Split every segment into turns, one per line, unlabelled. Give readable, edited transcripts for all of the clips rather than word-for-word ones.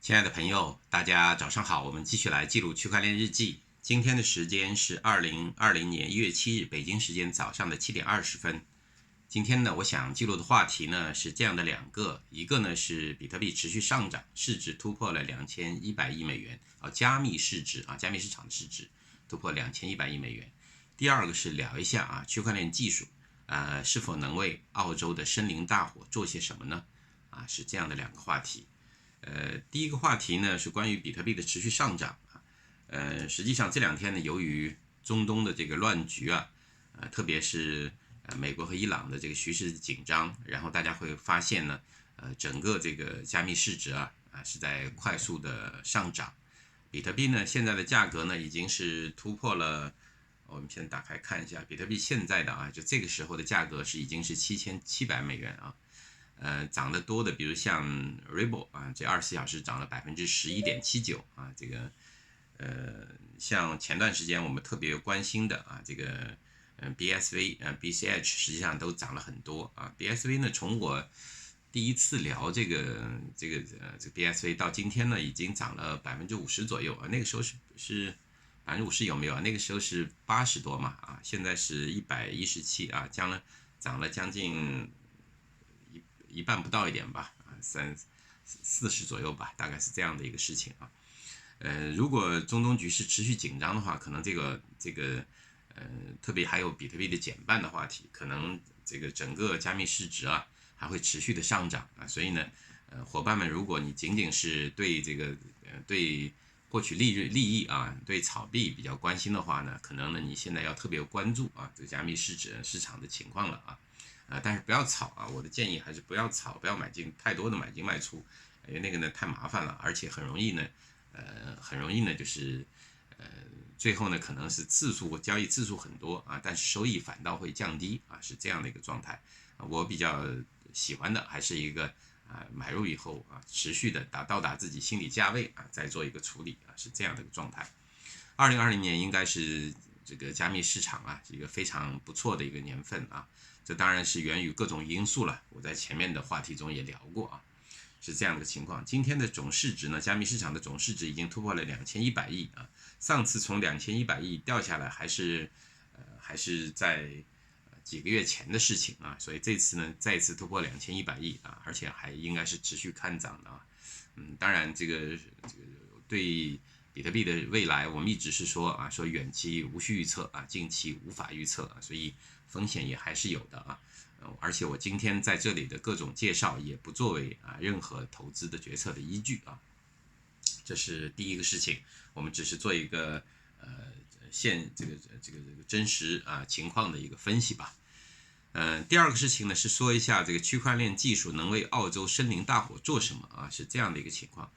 亲爱的朋友，大家早上好，我们继续来记录区块链日记。今天的时间是2020年1月7日，北京时间早上的7点20分。今天呢，我想记录的话题呢是这样的两个，一个呢是比特币持续上涨，市值突破了2100亿美元，加密市场的市值突破2100亿美元。第二个是聊一下区块链技术，是否能为澳洲的森林大火做些什么呢？是这样的两个话题。第一个话题呢是关于比特币的持续上涨实际上这两天呢，由于中东的这个乱局特别是美国和伊朗的这个局势紧张，然后大家会发现呢，整个这个加密市值是在快速的上涨。比特币呢现在的价格呢已经是突破了，我们先打开看一下，比特币现在的就这个时候的价格已经是7700美元涨得多的，比如像 Ripple 这24小时涨了11.79%这个像前段时间我们特别关心的这个BSV BCH 实际上都涨了很多BSV 呢，从我第一次聊这个 BSV 到今天呢，已经涨了50%左右那个时候是50%有没有那个时候是80多嘛现在是117涨了将近一半不到一点吧40左右吧，大概是这样的一个事情如果中东局势持续紧张的话，可能这个特别还有比特币的减半的话题，可能这个整个加密市值还会持续的上涨所以呢，伙伴们，如果你仅仅是对这个对获取利益对炒币比较关心的话呢，可能呢你现在要特别关注这个加密市场的情况了但是不要炒我的建议还是不要炒，不要太多的买进卖出，因为那个呢太麻烦了，而且很容易呢就是最后呢可能是交易次数很多但是收益反倒会降低是这样的一个状态我比较喜欢的还是一个买入以后持续的到达自己心理价位再做一个处理是这样的一个状态。2020年应该是这个加密市场一个非常不错的一个年份这当然是源于各种因素了，我在前面的话题中也聊过是这样的情况。今天的总市值呢，加密市场的总市值已经突破了2100亿上次从2100亿掉下来还是在几个月前的事情所以这次呢再一次突破2100亿而且还应该是持续看涨的当然这个对比特币的未来，我们一直是说远期无需预测近期无法预测所以风险也还是有的而且我今天在这里的各种介绍也不作为任何投资的决策的依据这是第一个事情，我们只是做一个这个真实情况的一个分析吧。第二个事情呢是说一下这个区块链技术能为澳洲森林大火做什么是这样的一个情况。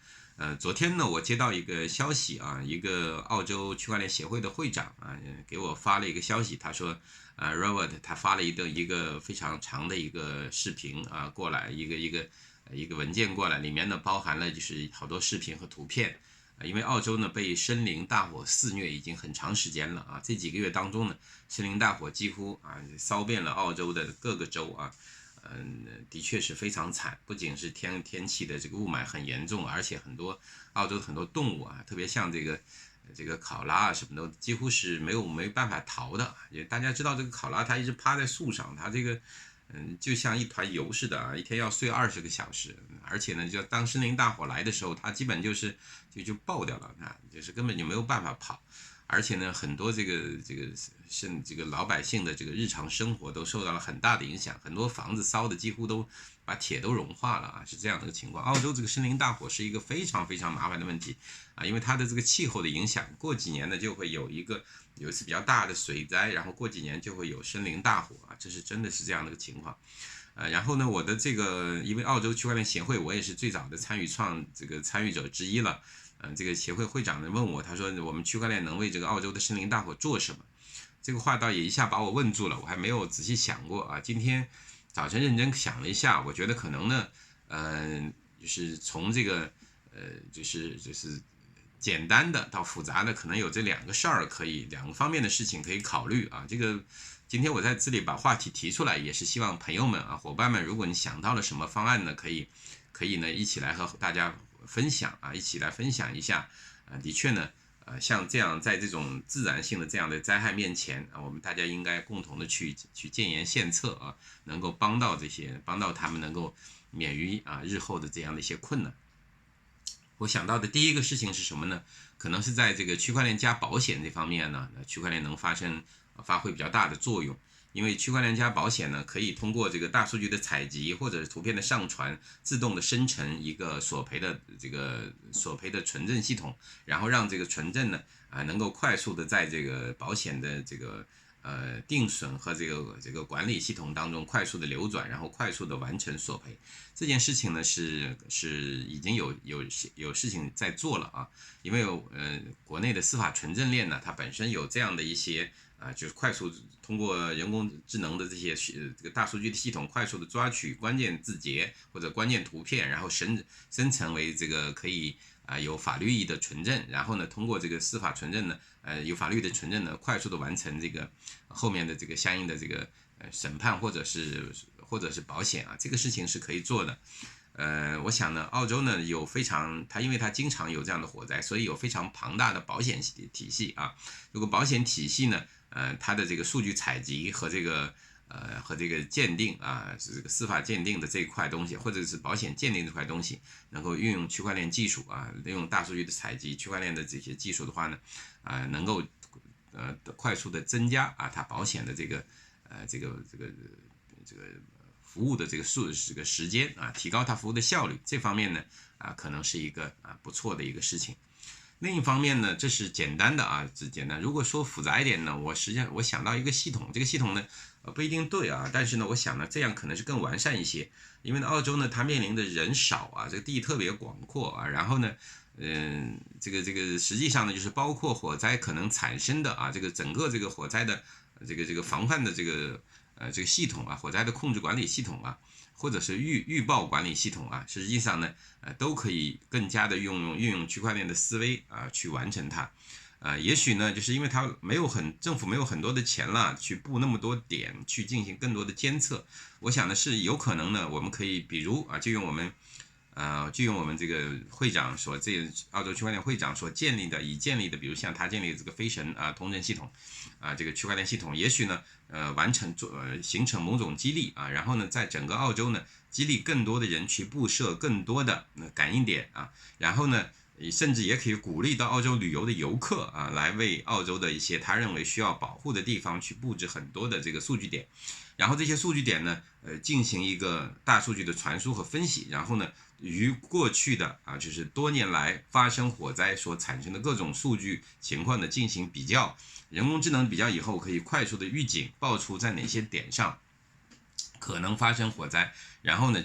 昨天呢我接到一个消息一个澳洲区块链协会的会长给我发了一个消息，他说Robert 他发了一个非常长的一个视频过来，一个文件过来，里面呢包含了就是好多视频和图片因为澳洲呢被森林大火肆虐已经很长时间了这几个月当中呢，森林大火几乎烧遍了澳洲的各个州的确是非常惨，不仅是天气的这个雾霾很严重，而且澳洲很多动物特别像这个考拉什么的，几乎是没办法逃的。大家知道这个考拉它一直趴在树上，它这个就像一团油似的一天要睡20个小时，而且呢，就当森林大火来的时候，它基本就爆掉了就是根本就没有办法跑。而且呢，很多这个老百姓的这个日常生活都受到了很大的影响，很多房子烧的几乎都把铁都融化了是这样的一个情况。澳洲这个森林大火是一个非常非常麻烦的问题因为它的这个气候的影响，过几年呢就会有一次比较大的水灾，然后过几年就会有森林大火这是真的是这样的一个情况。然后呢，我的因为澳洲区块链协会，我也是最早的参与者之一了。这个协会会长呢问我，他说我们区块链能为这个澳洲的森林大火做什么？这个话倒也一下把我问住了，我还没有仔细想过今天早晨认真想了一下，我觉得可能呢，就是从这个就是简单的到复杂的，可能有这两个方面的事情可以考虑这个今天我在这里把话题提出来，也是希望朋友们伙伴们，如果你想到了什么方案呢，可以呢一起来和大家分享啊，一起来分享一下。的确呢，像这样在这种自然性的这样的灾害面前啊，我们大家应该共同的去建言献策啊，能够帮到他们能够免于日后的这样的一些困难。我想到的第一个事情是什么呢？可能是在这个区块链加保险这方面呢，区块链能发挥比较大的作用。因为区块链加保险呢，可以通过这个大数据的采集或者是图片的上传，自动的生成一个索赔的存证系统，然后让这个存证呢能够快速的在这个保险的这个定损和这个管理系统当中快速的流转，然后快速的完成索赔。这件事情呢是已经有事情在做了啊，因为国内的司法存证链呢，它本身有这样的一些就是快速通过人工智能的这个大数据的系统，快速的抓取关键字节或者关键图片，然后生成为这个可以有法律意义的存证，然后呢通过这个司法存证呢有法律的存证呢，快速的完成这个后面的这个相应的这个审判或者是保险啊，这个事情是可以做的。我想呢，澳洲呢因为它经常有这样的火灾，所以有非常庞大的保险体系啊。如果保险体系呢，它的这个数据采集和这个鉴定啊，是这个司法鉴定的这一块东西，或者是保险鉴定这块东西，能够运用区块链技术啊，利用大数据的采集、区块链的这些技术的话呢，能够快速的增加它保险的这个服务的这个时间啊，提高它服务的效率，这方面呢可能是一个不错的一个事情。另一方面呢，这是简单的简单。如果说复杂一点呢，我想到一个系统，这个系统呢不一定对但是呢，我想呢这样可能是更完善一些。因为澳洲呢它面临的人少这个地特别广阔然后呢这个实际上呢就是包括火灾可能产生的这个整个这个火灾的这个防范的这个系统火灾的控制管理系统或者是预报管理系统实际上呢都可以更加的运用区块链的思维去完成它。也许呢就是因为它政府没有很多的钱了去布那么多点去进行更多的监测，我想呢是有可能呢我们可以比如就用我们这个会长澳洲区块链会长所建立的比如像他建立的这个飞神通证系统这个区块链系统，也许呢形成某种激励然后呢在整个澳洲呢激励更多的人去布设更多的感应点然后呢甚至也可以鼓励到澳洲旅游的游客来为澳洲的一些他认为需要保护的地方去布置很多的这个数据点，然后这些数据点呢进行一个大数据的传输和分析，然后呢与过去的就是多年来发生火灾所产生的各种数据情况的进行比较，人工智能比较以后可以快速的预警爆出在哪些点上可能发生火灾，然后呢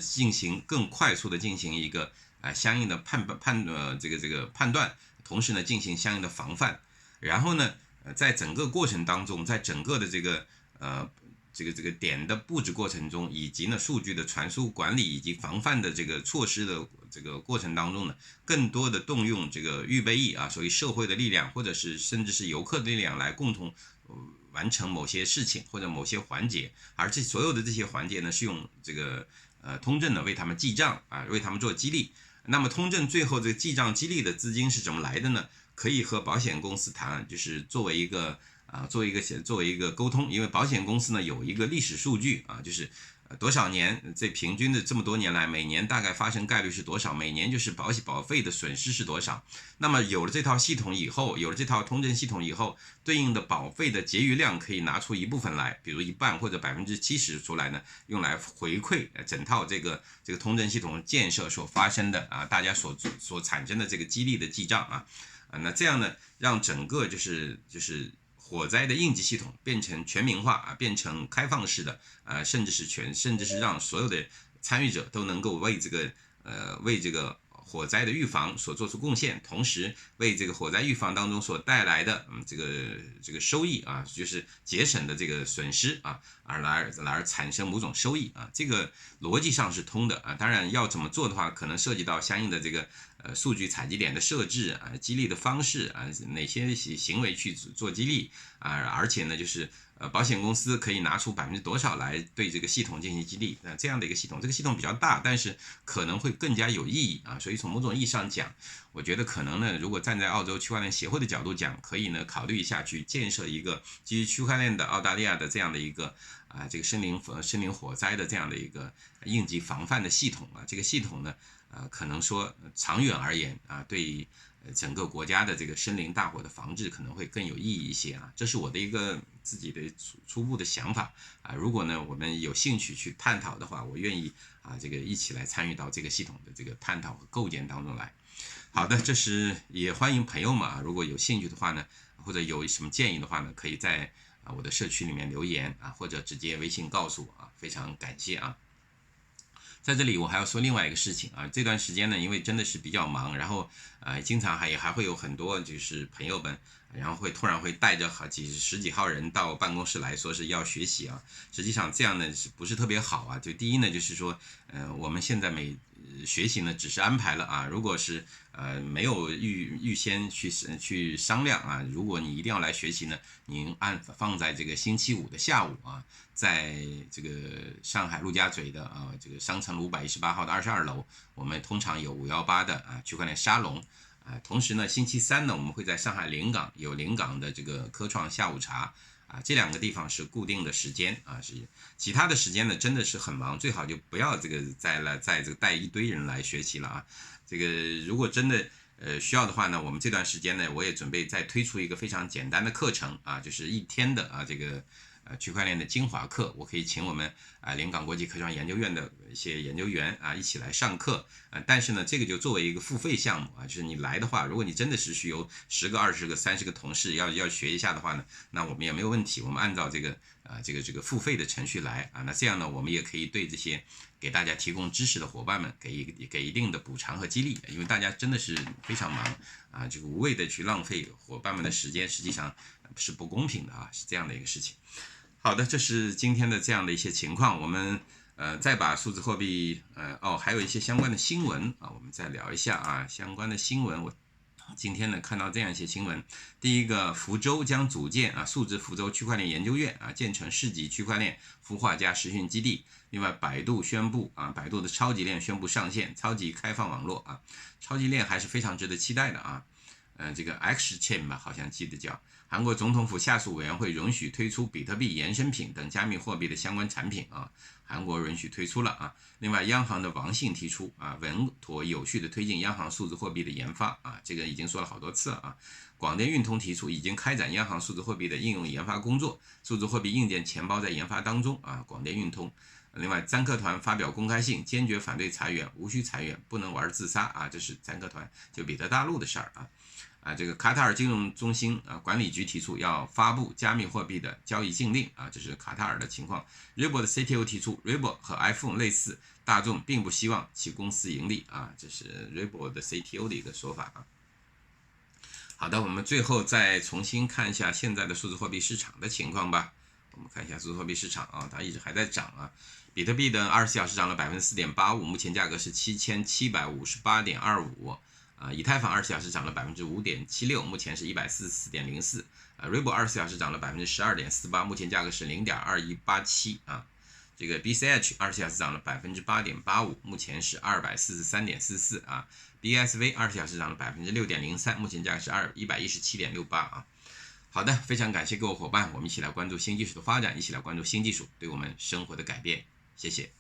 更快速的进行一个相应的判断，同时呢进行相应的防范，然后呢在整个过程当中，在整个的这个点的布置过程中，以及呢数据的传输管理以及防范的这个措施的这个过程当中呢，更多的动用这个预备役所谓社会的力量，或者是甚至是游客的力量来共同完成某些事情或者某些环节，而所有的这些环节呢是用这个通证呢为他们记账为他们做激励。那么通证最后这个记账激励的资金是怎么来的呢？可以和保险公司谈，就是作为一个沟通，因为保险公司呢有一个历史数据就是多少年这平均的这么多年来，每年大概发生概率是多少，每年就是保费的损失是多少。那么有了这套系统以后，有了这套通证系统以后，对应的保费的结余量可以拿出一部分来，比如一半或者70%出来呢，用来回馈整套这个通证系统建设所发生的大家所产生的这个激励的记账那这样呢，让整个就是火灾的应急系统变成全民化变成开放式的甚至是让所有的参与者都能够为这个火灾的预防所做出贡献，同时为这个火灾预防当中所带来的这个收益就是节省的这个损失而产生某种收益这个逻辑上是通的当然要怎么做的话，可能涉及到相应的这个数据采集点的设置激励的方式哪些行为去做激励而且呢就是保险公司可以拿出多少来对这个系统进行激励，这样的一个系统，这个系统比较大，但是可能会更加有意义啊。所以从某种意义上讲，我觉得可能呢，如果站在澳洲区块链协会的角度讲，可以呢考虑一下去建设一个基于区块链的澳大利亚的这样的一个这个森林火灾的这样的一个应急防范的系统啊。这个系统呢，可能说长远而言啊，对整个国家的这个森林大火的防治可能会更有意义一些啊，这是我的一个自己的初步的想法啊。如果呢我们有兴趣去探讨的话，我愿意这个一起来参与到这个系统的这个探讨和构建当中来。好的，这是也欢迎朋友们如果有兴趣的话呢，或者有什么建议的话呢，可以在我的社区里面留言或者直接微信告诉我非常感谢啊。在这里我还要说另外一个事情这段时间呢，因为真的是比较忙，然后经常还会有很多就是朋友们，然后突然会带着十几号人到办公室来说是要学习实际上这样呢是不是特别好就第一呢，就是说我们现在学习呢只是安排了如果是没有预先去商量如果你一定要来学习呢，您放在这个星期五的下午在这个上海陆家嘴的这个商城518号的22楼，我们通常有518的区块链沙龙同时呢，星期三呢，我们会在上海临港有临港的这个科创下午茶这两个地方是固定的时间是其他的时间呢真的是很忙，最好就不要这个再这个带一堆人来学习了这个如果真的需要的话呢，我们这段时间呢，我也准备再推出一个非常简单的课程就是1天的这个区块链的精华课，我可以请我们临港国际科创研究院的一些研究员一起来上课但是呢，这个就作为一个付费项目就是你来的话，如果你真的是由10个、20个、30个同事要学一下的话呢，那我们也没有问题，我们按照这个付费的程序来那这样呢，我们也可以对这些给大家提供知识的伙伴们给一定的补偿和激励，因为大家真的是非常忙这个无谓的去浪费伙伴们的时间，实际上是不公平的是这样的一个事情。好的，这是今天的这样的一些情况，我们再把数字货币还有一些相关的新闻我们再聊一下相关的新闻。我今天呢看到这样一些新闻，第一个，福州将组建数字福州区块链研究院建成市级区块链孵化加实训基地。另外，百度宣布百度的超级链宣布上线超级开放网络超级链还是非常值得期待的这个 X Chain 吧，好像记得叫。韩国总统府下属委员会允许推出比特币衍生品等加密货币的相关产品韩国允许推出了另外，央行的王信提出稳妥有序的推进央行数字货币的研发这个已经说了好多次了广电运通提出已经开展央行数字货币的应用研发工作，数字货币硬件钱包在研发当中广电运通。另外，簪客团发表公开信，坚决反对裁员，无需裁员，不能玩自杀这是簪客团就彼得大陆的事儿这个卡塔尔金融中心管理局提出要发布加密货币的交易禁令这是卡塔尔的情况。Ripple 的 CTO 提出 Ripple 和 iPhone 类似，大众并不希望其公司盈利这是 Ripple 的 CTO 的一个说法好的，我们最后再重新看一下现在的数字货币市场的情况吧。我们看一下数字货币市场它一直还在涨比特币的24小时涨了 4.85%， 目前价格是7758.25以太坊24小时涨了 5.76%， 目前是 144.04。Ripple 24小时涨了 12.48%， 目前价格是 0.2187这个 BCH 24小时涨了 8.85%， 目前是 243.44BSV 24小时涨了 6.03%， 目前价格是 117.68好的，非常感谢各位伙伴，我们一起来关注新技术的发展，一起来关注新技术对我们生活的改变，谢谢。